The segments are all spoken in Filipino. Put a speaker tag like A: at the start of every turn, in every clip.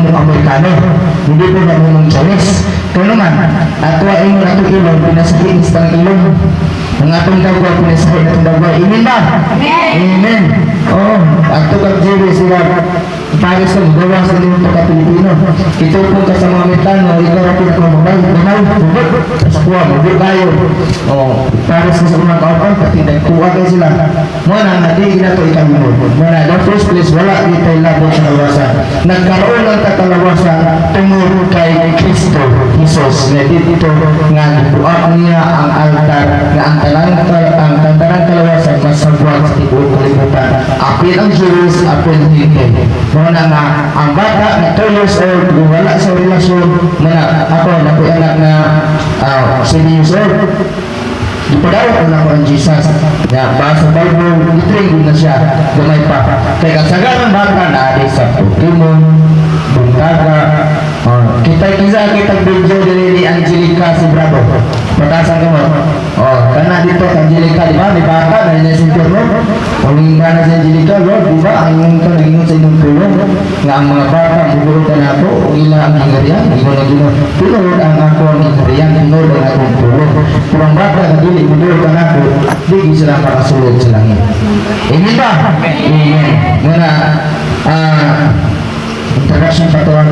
A: mong Amerikano, hindi po na mong Chinese. Kaya naman, ato ay mo na ito ilong, pinasahin sa ilong. Ang atong dagwa, pinasahin atong dagwa. Amen ba? Amen. Oh, ato kag Jerry sila, Paris ka, gawa sa dito ka Pilipino. Ito po ka sa mga Amerikano, ikaw ang pinakamabay, ganaw, bubuk, sa kuwa, bubuk kayo. Oh, Paris ka sa mga kaupan, pati nagkuha kayo sila. Muna, hindi na ito ikalimod. Muna, the first place, wala dito yung labot sa kalawasan. Nagkaroon ng katalawasan tungod kay Kristo Jesus na dito nga buak niya ang altar nga ang tantarang kalawasan masagwag sa tibuok kalibutan. Apil ang Jews, apil hindi. Muna nga, ang bata na 2 years old, wala sa relasyon, muna ako, anak na 7 years old. Ipadaw ko na ko ang Jesus. Ya, basa Bible, itrigid na siya, gamay pa. Kaya kasagaran bata na adi sa Pokemon, Bundaga, kita video dari Angelica si Bravo. Patasan ka mo. Karena dito Angelica, di ba? May bata na niya sinturno. Ang mana si Angelica, di ba? Ang kanagin sa inyong tulong. Nga ang mga bata, bubulutan ako, o ila ang hingarian, tulong ang ako ang hingarian, tinulong ang akong tulong. Pero ang bata na dili, bubulutan ako, di sila makasulog sa langit. Amen ba? Amen. Muna, introduction sa tuwang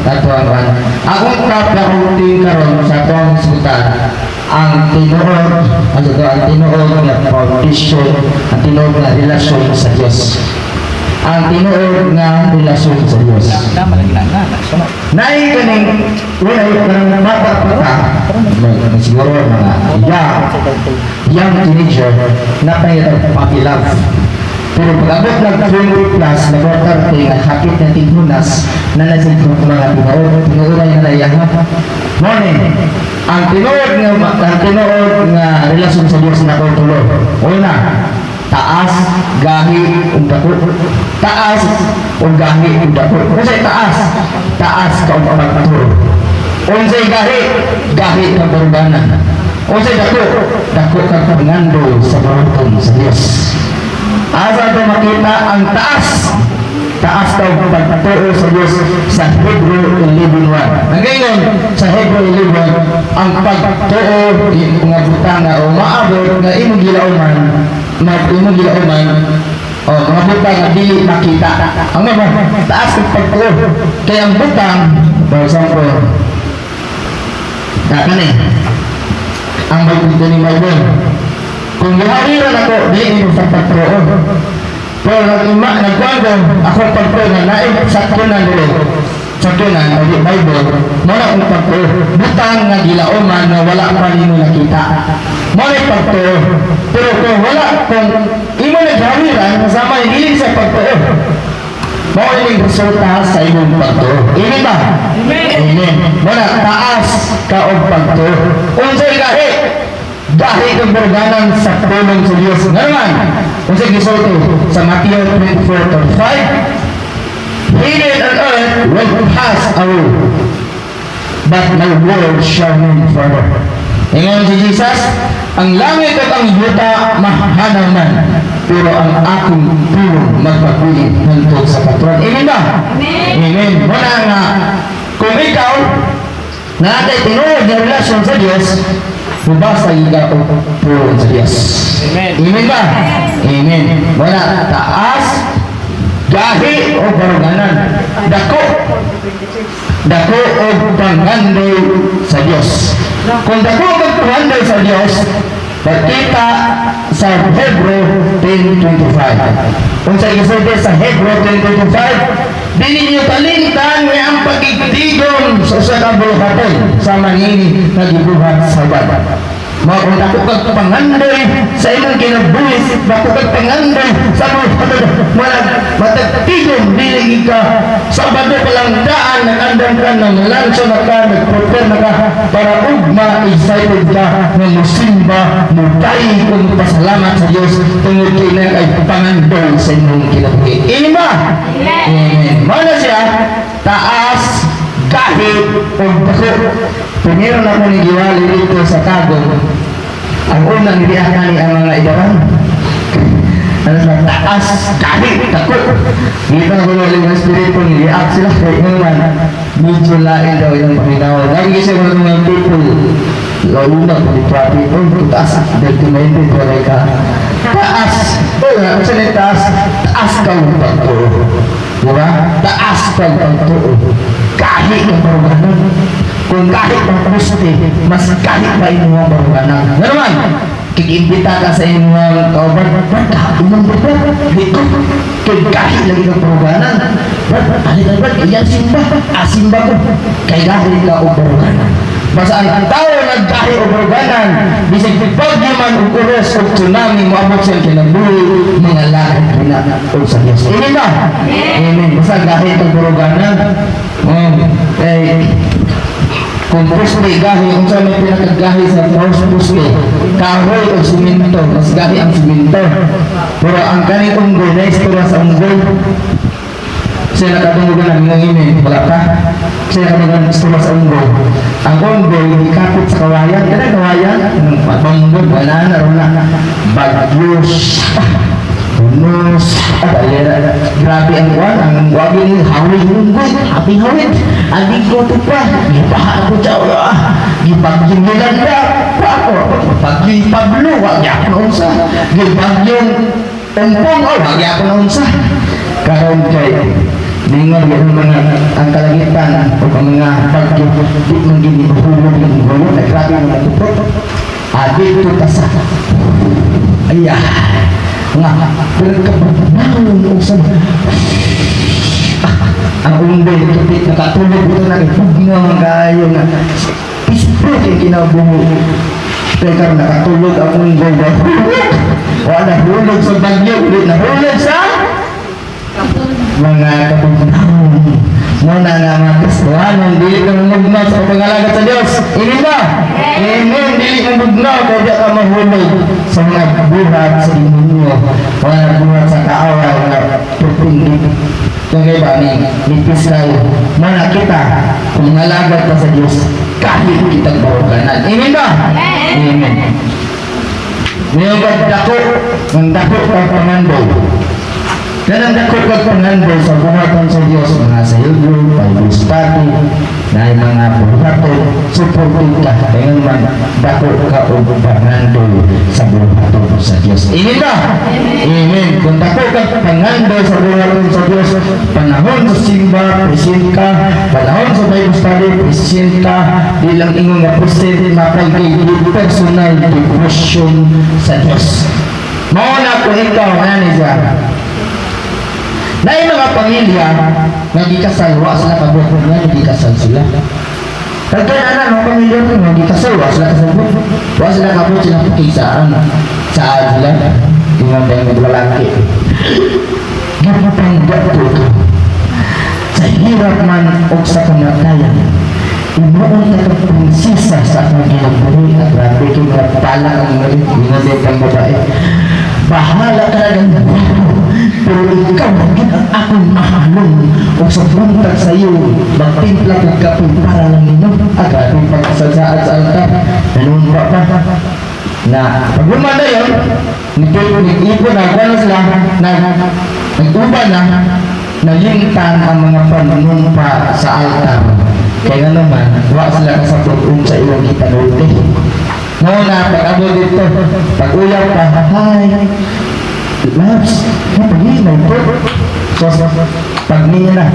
A: tatuangan. Akong kapakunting karon sa tuwang sultan ang tinuod, ang tinuod nga foundation, ang tinuod nga relasyon sa Diyos. Ang tinuod nga relasyon sa Diyos. Nai kaning kanang bata pa ka, siguro mga young teenager na pangitang pakilav. Pero pag-abot ng 20 plus, nag-30, hakit ng tigmunas na nasig ng mga tinuoray na nayahan. Morning, ang tinuod nga relasyon sa Diyos na kultulo. Una, taas, gahi, undako. Taas, gahi, undako. Unsay taas? Taas ka pagpaturo. Unsay gahi? Gahi ka barbanan. Unsay dako? Dako ka pangando sa barutong sa Diyos. Asa ito makita ang taas. Taas daw pagpaturo sa Diyos sa Hebrew 11:1. Ngayon, sa Hebrew 11, ang pagtuo nga butanga o maabot nga imong gilauman, mga butang nga dili makita. Ang mga taas ng pagtuo. Kaya ang butang, for example, ang magpunto ni Bible. Kung gihariran ako, di mo sa pagtuon. Pero nagwago, ako pagtuon na naib saktunan dito. Saktunan, o di Bible, muna kong pagtuon. Butang nga gilauman na wala pa nimo nakita. Muna pagtuon. Pero kung wala, kung imo naghariran, masama yung hilig sa pagtuon. Muna yung resulta sa imong pagtuon. Amen ba? Amen. Muna, taas ka o pagtuon. Unsay kahit, dahil ang berganan sa tulong sa Diyos. Ngayon, kung sa gisulto sa Matthew 24:5, heaven and earth will pass away, but my word shall remain forever. Ngayon si Jesus, ang langit at ang yuta mahanaman, pero ang aking tulong magpapuli hantod sa katuran. Amen ba? Amen. Muna nga, kung ikaw natay tinuod na relasyon sa Diyos, mubasa higa o pulong sa Diyos. Amen. Amen ba? Amen. Wala taas, gahi o baruganan. Dako o panghandoy sa Diyos. Kung dako o panghandoy sa Diyos, pagkita sa Hebrew 10:25. Kung sa isulti sa Hebrew 10:25, dili niyo talintan nga ang pagigdigom sa usa ka bulhaton sa manini nga gibuhat sa baba. Mao kung dako kag pangandoy sa imong kinabuhis, dako kag pangandoy sa matagtigom dili ka Sabado pa lang daan nag-andam ka ng lanso na ka, nag-prepare na ka para ugma excited ka ng musimba, mutay kung pasalamat sa Diyos tungod kay na ay pangandoy sa inyong kinabuhi. Ima! Amen. Mana siya, taas, kahit, o bako. Pumiro na ko ni Giwali dito sa Tagong. Ang unang niyakan ni ang mga idaran. ano sa taas, kahit, takot. Kita ko lang yung espiritu, niliak sila kay naman. Medyo lain daw yung paminawa. Lagi kasi mga mga people, launa ko di traffic, taas, documented, wala ka. Taas, kung saan yung taas, taas ka yung pagtuo. Diba? Taas ka yung pagtuo. Kahit ang baruganan. Kung kahit ang puste, mas kahit pa yung mga baruganan. Ano naman? Kik-imbita ka sa inyong kauban, Brad, umang Brad, dito, kahit lagi ng baruganan. Brad, Brad, iyan simba, simba ko, kay dahil ka o baruganan. Basta ang tao nagkahi o baruganan, bisig pagyo man o kuros o tsunami, moabot siya kinabuhi, mga lahat na o sa Diyos. Amen ba? Amen. Basta kahit ang baruganan, kung puste gahi, kung saan may pinakagahi sa house puste, kahoy o simento, mas gahi ang simento. Pero ang kanil unggoy, na istorya sa unggoy, siya nakatunggugan ng mga imin, wala ka? Siya nakatunggugan ng istorya sa unggoy. Ang unggoy, ikapit sa kawayan, kaya kawayan, ng pagbanggol, wala na, bagyos, unos, grabe ang kuwan, ang wagi ni hawid unggoy, hawid, adik ko ito pa, gipahan ko siya, gipagyong nilanda, pagyong Pablo, wagi ako na unsa, gipagyong umpong, wagi ako na unsa, karon kay, ningon yung mga ang kalagitan o ang mga bagyo, di man ginihulog yung unggoy, ay grabe ang matupot, adik ko tasa, ayan, nga, pinagkapanahon o sa ang unggoy, tupit, nakatulog ito na ipugno ang kayo nga ispit yung kinabuho teka, nakatulog ang unggoy wala hulog sa bagyo, nahulog sa mga kapanahon muna nga mga Kristohanon, dili ka mamugnaw sa pangalagat sa Diyos. Amen ba? Amen. Dili ka mamugnaw kaya ka mahulog sa mga buhat sa demonyo, mga buhat sa kaaway, mga pagpindit. Yung kaya ba, nipis kayo. Mana kita, kung nalagat ka sa Diyos, kahit kitang baruganan. Amen ba? Amen. Ngayon ba dako, ang dako kang pangandoy. Ganang dako kang pangandoy sa buhatan sa Diyos, mga sayugo, Bible study, na mga buhaton, supporting ka, kaya man dako ka o pangandoy sa buhaton sa Diyos. Amen ba? Amen. Kung dako ka pangandoy sa buhaton sa Diyos, panahon sa simba, present ka, panahon sa Bible study, present ka, ilang ingong nga present, mapagkay personal devotion sa Diyos. Mauna kung ikaw, ano siya? Na yung mga pamilya, nagkikasal, wa sila kabot na, nagkikasal sila. Kaya na, mga pamilya ko, nagkikasal, wa sila kasabot. Wa sila kabot, sila pagkisaan. Saan sila? Tingnan tayo maglalaki. Gapapanggat ko ito. Sa hirap man o sa kamatayan, imuon na itong prinsesa sa akong ginagbuhi at grabe ito na pala ang mga ginagay kang babae. Bahala ka lang ng buhay. Pero ikaw maging ang akong mahalong o sa buntag sa iyo magtimpla kong kapin para lang ninyo agad yung pagkasasaad sa altar nanumpa pa na pag lumanda yun nag-ipon na gano'n sila nag-uban na nalintan ang mga panumpa sa altar kaya nga naman wak sila kasapot sa ilang itanulti na pag-abot dito pag-uyaw pa hi Labs, pag-iinay po. So, pag niya na,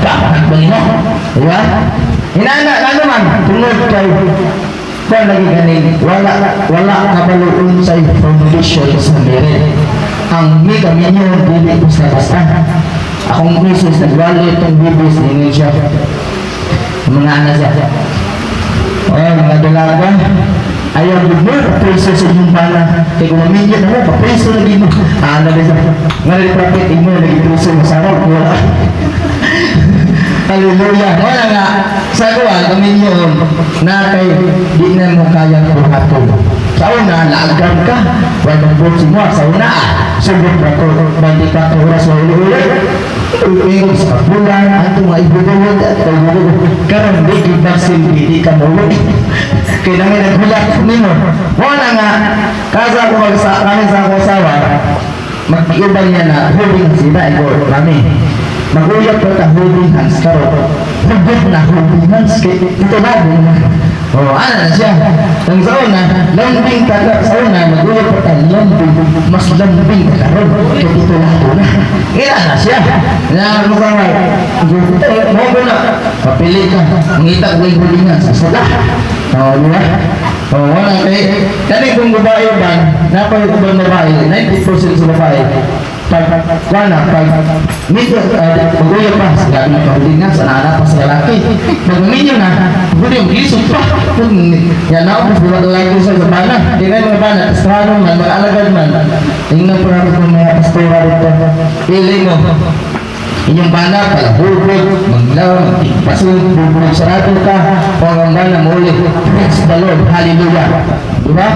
A: pag-bali mo. Diba? Hinana, ano man, tunod kayo. Kung lagi ganin, wala kabaluon sa foundation sa merit. Ang mega minyo, dili ko sa basta. Akong misis, nagwali itong bibis, ningin siya. Mga anak siya. O, mga dalaga. Ayaw mo, papreso sa inyong bala. Kaya kung mamigyan na mo, papreso lagi mo. Ngayon prophet, mo lagi preso mo. Sarap, wala. Hallelujah. Wala nga, sa kuwan, kami yun, na kay di na mo kayang buhaton. Sa una, laagam ka. Wala po si mo, sa una, subot na ko, 24 oras na uli-uli. Tingog sa bulan, ato nga ibubulod at pagbubulo. Karoon, di kibasin, di ka mulog. Kaya namin naghulat nimo. Wala nga, kasa ko kami sa akong asawa, mag-iubang niya na holding hands, diba? Ego, mami. Mag-uyap ko ka holding hands karo. Hugot na holding hands. Ito na, oh, ano na siya? Ang sa una, lambing ka ka. Sa una, mag-uyap ko ka lambing. Mas lambing ka karo. Ito na. Ina na siya. Na mukhang mo ko na. Papili ka. Mangita ko yung holding hands. Sada. Oh, di ba? Oh, wala kay kani kung babae ba, napay ubang babae, 90% sa babae. Pag medyo mag-uyap pa, sabi na pahulin nga, sa nana pa sa lalaki. Pag-minyo na, pwede yung gisog pa. Yan na, mas diba lalaki sa bana. Di na yung mga bana, kastrano man, mag-alagad man. Tingnan po natin kung may pastora dito. Pili mo. Inyong bana, palahugod, maglaw, magpasod, bubulog sarado ka, o ang bana muli. Praise the Lord, hallelujah. Diba?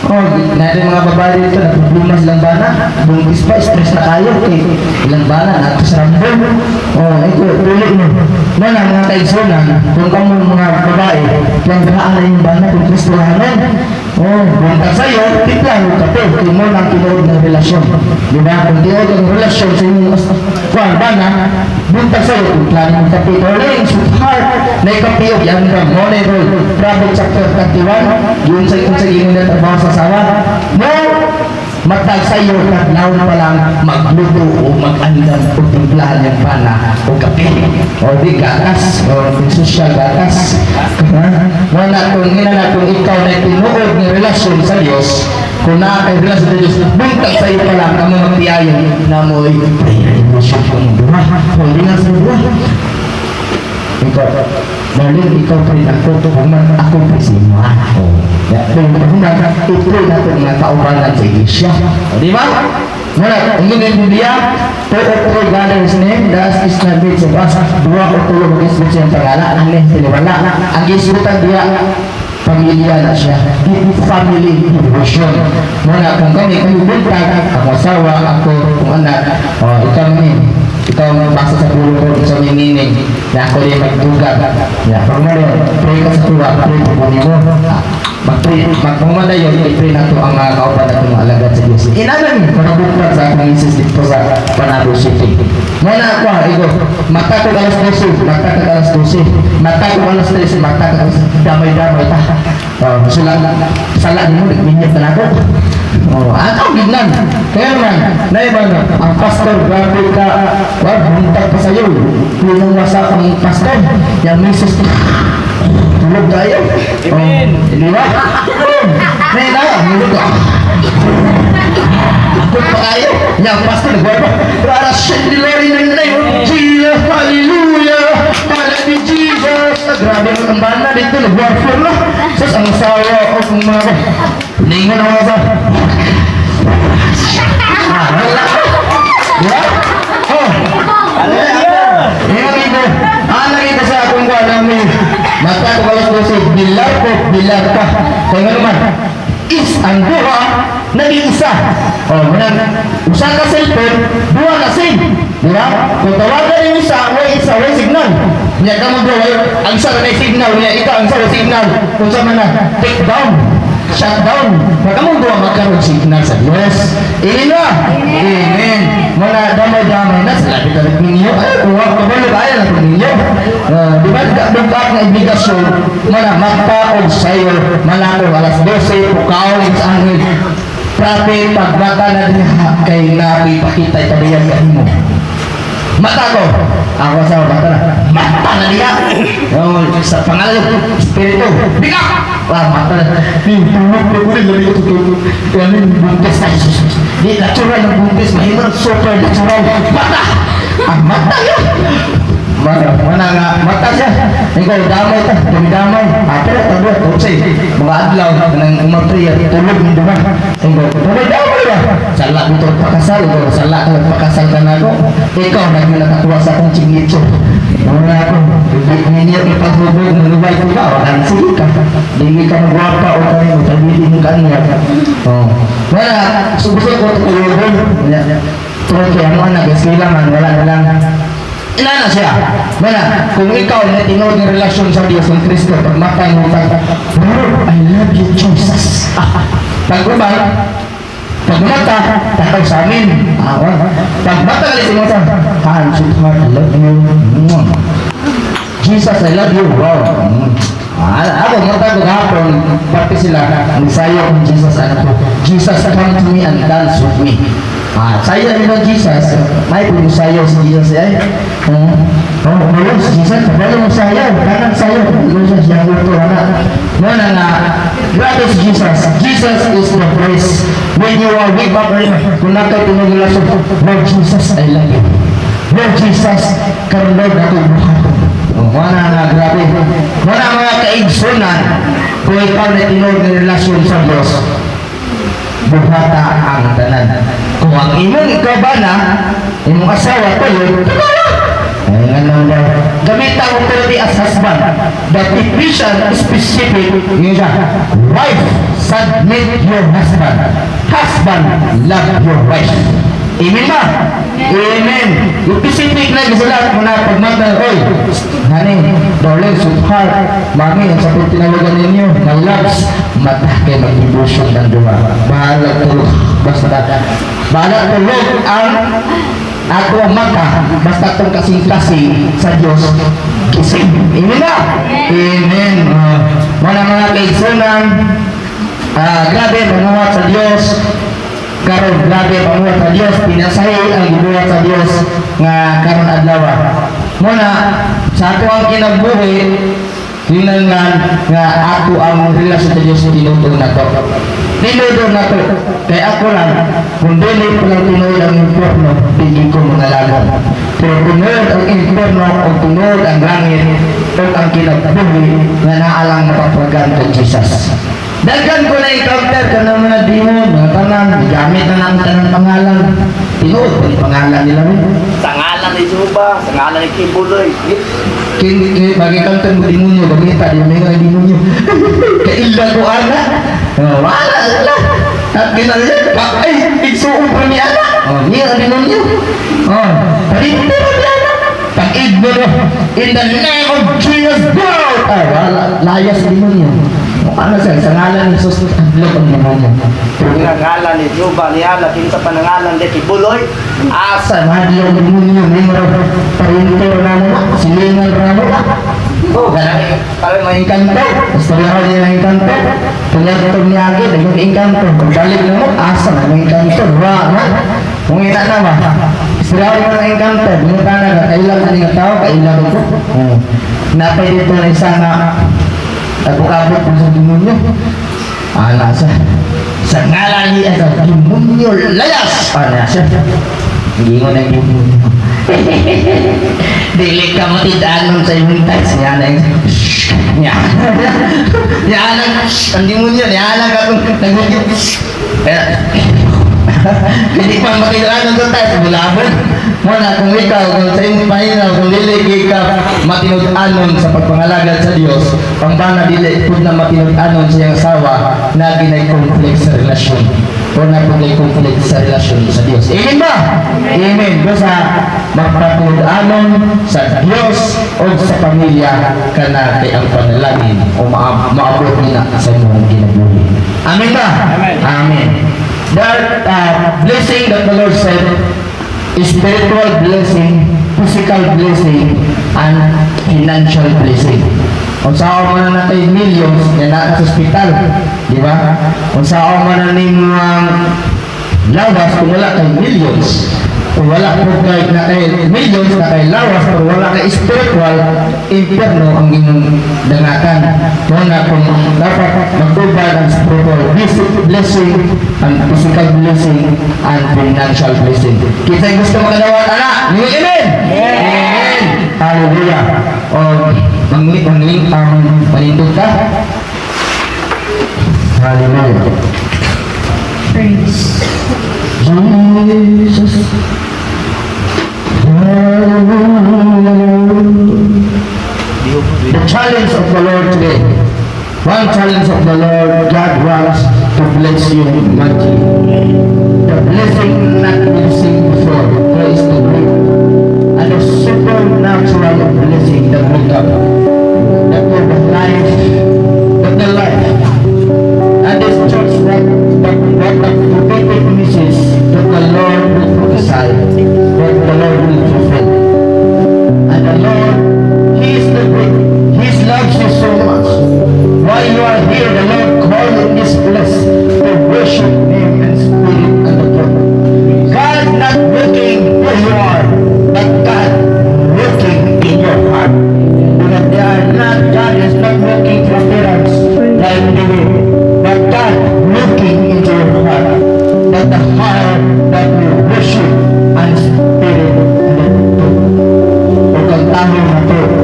A: O, natin mga babae dito, nagpupluma silang bana, bungkis pa, stress na kayo, ilang bana, nato sa rambol. O, ito, tuloy mo. Mana, mga kaigsunan, kung kamo mga babae, yung gaan na yung bana, kung kristuhanan. O, buntag sa'yo, tiplan mo kape, kung mo nang tinuod ng relasyon. Diba? Kung tinuod ng relasyon sa inyong kuwan, bana, buntag sa'yo, kung plano mong kape, tuloy, sweetheart, na ikapiyo, yan ka, money roll, Proverbs chapter 31, yun sa iyong natrabaho sa asawa, mo, matag sa'yo, katlaon pa lang, magluto o mag-andam o timplahan yung bana o kape, o di gatas, o social gatas. Wala kung ikaw na tinuod ng relasyon sa Diyos, kung nakakay relasyon sa Diyos, buntag sa'yo pa lang, kamo magtiyayin na mo'y relasyon kong buha. O di nga sa buha. Ikaw, dahil ikaw pa rin ako, ako pa si mo. Dahil ito natin mga kaubanan sa iglesia. Di ba? Wala, ang yung Biblia, 2 or 3 gather his name, that is not made of us. 2 o 3 mag-isbit siyang pangalan, ang nehiliwala. Ang isbitan diya, pamilya na siya. Deep family devotion. Muna, kung kami buntag, ang asawa, ako, kung anak, ikaw basa sa pulo ko sa may meaning na ako rin magdugat. Pag mo rin, pray ka sa tuwa, pray po mo. Magpumada yun, i-pray na ito ang mga kaupan na itong alagad sa Diyos. Inanan, manabuktag sa akong isis dito sa Panabo City. Muna ako, ego, magtakot alas 12, magtakot alas 12, magtakot alas 13, magtakot alas damay-damay ta. Sala din mo, nagminyap na ako. Ang gignan. Kaya naman, naiban, ang pastor, grabe ka, wag, buntag pa sa'yo. Pinong wasa kang pastor, yung misis, tulog tayo. Amen. Hindi ba? Naiba, tulog ka. Tulog pa kayo. Yung pastor, nagwapa. Para siya nilari ng name of Jesus. Hallelujah. Para ni Jesus. Grabe ang banda dito, nagwapa na. Sus, ang sawa ko kung mga ningan ako sa wala. Diba? Ano ito sa akong kwa namin mata ko balas dosi bilar ka kaya nga naman is ang dua naging isa usa ka cellphone dua ka SIM diba? Kung tawagan yung isa way signal niya ka mo ang isa na signal niya ikaw ang isa na signal kung sa mana take down shutdown. Magkamong buwa magkaroon signal sa Diyos. Amen. Muna damay-damay na sila. Bitalag ninyo. Ay, kuha. Kabalo ba? Ayan ang ninyo. Di ba? Dugak na obligasyon. Muna magpaog sa'yo. Malako alas 12. Pukaw. Sa angin. Prophet. Pagbata na din kay nabi pakita itabayan ka mo. Mata ko. Ako sa mata na. Mata na niya. Sa pangalan. Espiritu. Bigak! Mata na. Tulog ko rin. Lami ko tulog. Kaya yung buntis na. Di natural ng buntis. Mahirap. Super natural. Mata! Ang mata yun. Mana nga. Mata siya. Ikaw damay ta. Dumidamay. Pero tabi. Tutsay. Mga adlaw. Nang umapriya. Tulog mo diba? Ikaw. Dumidamay ba? Sala dito pakasal. Ikaw. Sala ka pakasal ka na ako. Ikaw. Naging nakatuwa sa akong chingitso. Muna ako. Ninyo ipahubog. Nalubay ko ba? Walang sige ka. Hindi ka magwapa o tayo. Tabihin mo kanya. Wala. Gusto ko tulog. Tulog kaya mo anak. Kailangan. Wala na lang. Inana siya. Mana, kung ikaw na tinuod ng relasyon sa Diyos ng Kristo, pag matay mo tayo, Lord, I love you, Jesus. Pag-ubay, Pag mata, takaw sa amin. Pag mata, galit mo sa, Han, sweetheart, I love you. Jesus, I love you. Wow. Ako, mata, maghapon, parte sila, ang sayo ng Jesus, anak ko. Jesus, come to me and dance with me. Sayo rin ng Jesus, may pwede sayo si Jesus ay. Ngayon si Jesus, kabalo mo sayo, kanang sayo, Jesus, yung gusto, anak. Muna nga, grabe si Jesus. Jesus is the grace. When you are weak, kung nakatinagulaso, Lord Jesus, I love you. Lord Jesus, karon Lord, ako buhat. Muna nga, grabe. Muna mga kaigsunan, kung ikaw na tinog ng relasyon sa Diyos, buhata ang tanan. Kung ang imong ikaw ba na, imong asawa ko yun, ay nga nang gamit ang authority as husband. The Ephesian specific, yun siya, wife, submit your husband. Husband, love your wife. Amen ba? Amen. Yung specific na gisulat mo na pagmata, oy, honey, darling, sweetheart, mami, ang sapit tinawagan ninyo, my loves, mata kayo mag-devotion ng duma. Bahala tulog, basta bahala tulog ang ako ang mata, basta itong kasing-kasing sa Diyos, kising. Amen ba? Amen. Mga kaigsunan, grabe, manuwat sa Diyos, karon grabe pamuhat sa Dios, pinasahi ang gibuhat sa Dios nga karon adlaw. Muna sa ato ang kinabuhi hinanglan nga ato ang relasyon sa Dios tinutong nato. Tinutong nato kay ako lang kung dili ko lang tinuod ang impierno, hindi ko mangalagan. Pero tinuod ang impierno o tinuod ang langit o ang kinabuhi nga naalang mapapagan kay Jesus. Daghan ko na encounter ka ng mga demon, mga tanan, gamit na ng tanang pangalan. Tinood ko yung pangalan nila rin.
B: Sa ngalan ni Juba, sa ngalan ni Kibuloy.
A: Bagi encounter mo demonyo, gamita, di may nga demonyo. Kaila ko ana. Wala. At ginalip, ay, igsuong pa ni ana. Niya ang demonyo. Parinti mo ni ana. Pag-igbo na, in the name of Jesus, go! Wala, layas demonyo. Ano sa ngalan ni Jesus adlok ang demonyo.
B: Sa ngalan ni Juba, ni Ala, kinsa pa nangalan ni Kibuloy.
A: Asa madlok ang demonyo, nimro parinter na mo, silingan ra mo. Kami may engkanto, istorya ko niya ng engkanto. Tunyag ni Agi, naging engkanto. Pagbalik na mo, asa na ng engkanto. Ra na. Kung ina na ba? Istorya ko ng engkanto. Bumunta na, kailang na nga tao, kailang ko. Napay dito na isa na abot po sa demonyo. Nasa sa ngalan niya sa demonyo layas. Nasa hindi mo na yung demonyo. Dili ka matidanon sa yung text niya na yung yan ang demonyo yan ang katong nagugit. Hindi pa matidanon sa text bulabon. Muna kung ikaw, kung sa iyong pahinaw, kung dili ka matinud-anon sa pagpangalagad sa Diyos, pambana dili pud na matinud-anon sa iyong asawa na ginay-conflict sa relasyon o na pud conflict sa relasyon sa Diyos. Amen ba? Amen. Basta magpatud-anon sa Diyos o sa pamilya kana kay ang panalangin o maabot nila sa imong kinabuhi. Amen ba? Amen. That blessing that the Lord said, spiritual blessing, physical blessing, and financial blessing. Kung saan mo na natin millions, yan na sa hospital, di ba? Kung saan mo na lawas, kung wala kay millions, kung wala po kay na kay millions, na kay lawas, kung wala kay spiritual, impierno ang inyong dangatan. Muna kung dapat magtubad ang spiritual blessing, and physical blessing, and financial blessing. Kita yung gusto makadawat, anak! Amen! Amen! Hallelujah! O, manindog ka? Hallelujah!
C: Praise.
A: Jesus. The challenge of the Lord today. One challenge of the Lord, God wants to bless you mighty. The blessing not been seen before, there is to bring. And the supernatural blessing that will come. That will be life, that the life. And this church, what to take with me to